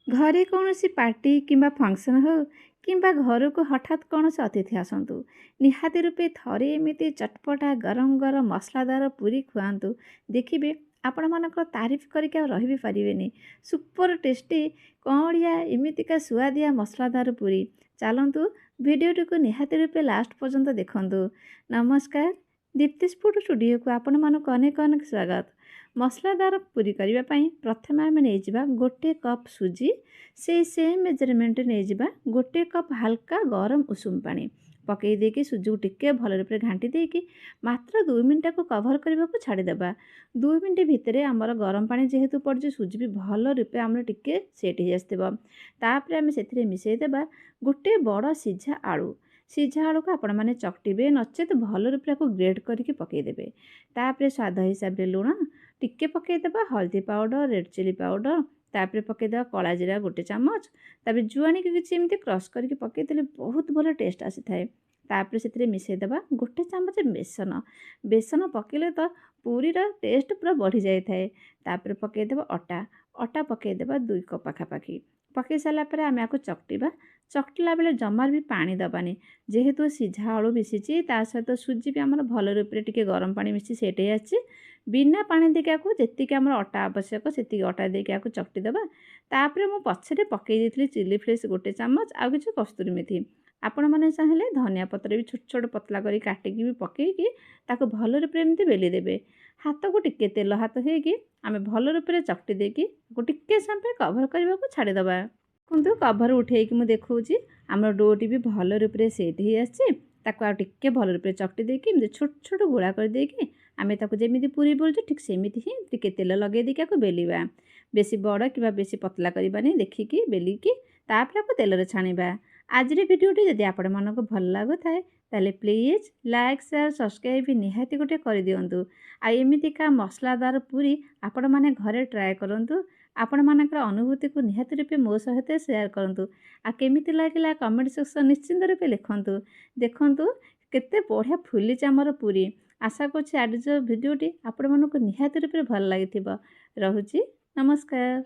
घरे कौन सी पार्टी किंबा फंक्शन हो किंबा घर को हठात कौन से अतिथि आसतु निहाती रूपे थरे एमती चटपटा गरम गरम मसलादार पूरी खुआतु देखिए आपण मानकर तारीफ करके रही भी पारे। सुपर टेस्टी कौड़िया एमतीका सुआदिया मसलादार पूरी चलतु भिडियोटी को निहाती रूपे लास्ट पर्यंत देखु। नमस्कार, दीप्तिस फूड स्टूडियो को आपण मानक अनेक अनेक स्वागत। मसलादार पूरी करने प्रथम आम नहीं गोटे कप सुजी से सेम मेजरमेंट नहीं गोटे कप हल्का गरम उषुम पानी पकई देकी सुजी को टिके भल रूप घाटी देकी मात्र 2 मिनट को कभर करने को छाड़देबा। 2 मिनट भितर आमर गरम पानी जेहेतु पड़े सुजी भी भल रूपे आम टिके सेट हो आसपर आम से मिसईदेबा गोटे बड़ सीझा आलू को आपण मैंने चकटे नचेत भल रूप ग्रेड करके पकईदेवे। तापर स्वाद हिसाब से लुण टिके पकईदेबा, हल्दी पाउडर, रेड चिली पाउडर, तापर पकईदेबा कला जीरा गोटे चामच, तापर जुआणी की किसी एमती क्रश करके पकईदेले बहुत भल टेस्ट आसी थाए। तापर से मिसईदेबा गोटे चामच बेसन पकईले तो पूरीर टेस्ट पूरा बढ़ी जाए थाए। तापर पकईदेबा अटा पकईदेबा 2 कप पाखापाखि पकई सारापर आम आपको चकटिला बेले जमार भी पानी दबानी जेहेतु सीझा आलू मिसी ता सहित सुजी भी आमर भल रूप टिके गरम पानी मिसी सेट हो आसी बिना पानी देके आपको जी आम अटा आवश्यक से अटा देके आपको चकटी देबा। तापर मु पछरे पकई देथिली चिली फ्लेक्स गोटे चामच आ किसी कस्तूरी मेथी आपण मैंने चाहिए धनिया पत्र भी छोट छोट पतला करी काटिकी भी पकईकी ताको भल रूप एमती बेली देबे। हाथ को टिके तेल हाथ होगी आम भल रूप चकटी देकी टिके समय कभर करने को छाड़देबा। देखो कभर उठेकी मुझे देखी आम डोटी भी भल रूप सेट हो आसके भल रूप चकटी देकी छोट छोट गोला कर देकी आम जमी पूरी बोलूँ ठीक सेमती ही टिके तेल लगे देकी आपको बेलिबा। बेसी बड़ कि बेसी पतला करवानी देखिकी बेलिकी तापर आपको तेल छाणीबा। आज भिडियोटी जदि आपण मानक भल लगु थाए ताले प्लीज लाइक शेयर सब्सक्राइब भी निहाती गोटे कर दिंतु। आमतीका मसलादार पूरी आपण मैंने घरे ट्राए करूँ। आपण मानकर अनुभूति को निहाती रूपे मो सहित शेयर करूँ। केमिति लगिला कमेंट सेक्शन निश्चिंत रूपे लिखंतु। देखंतु केते बढ़िया फुली आमर पूरी। आशा करछि आज जो भिडियोटी आपण मानक निहाती रूपे भल लगी। रहुछि नमस्कार।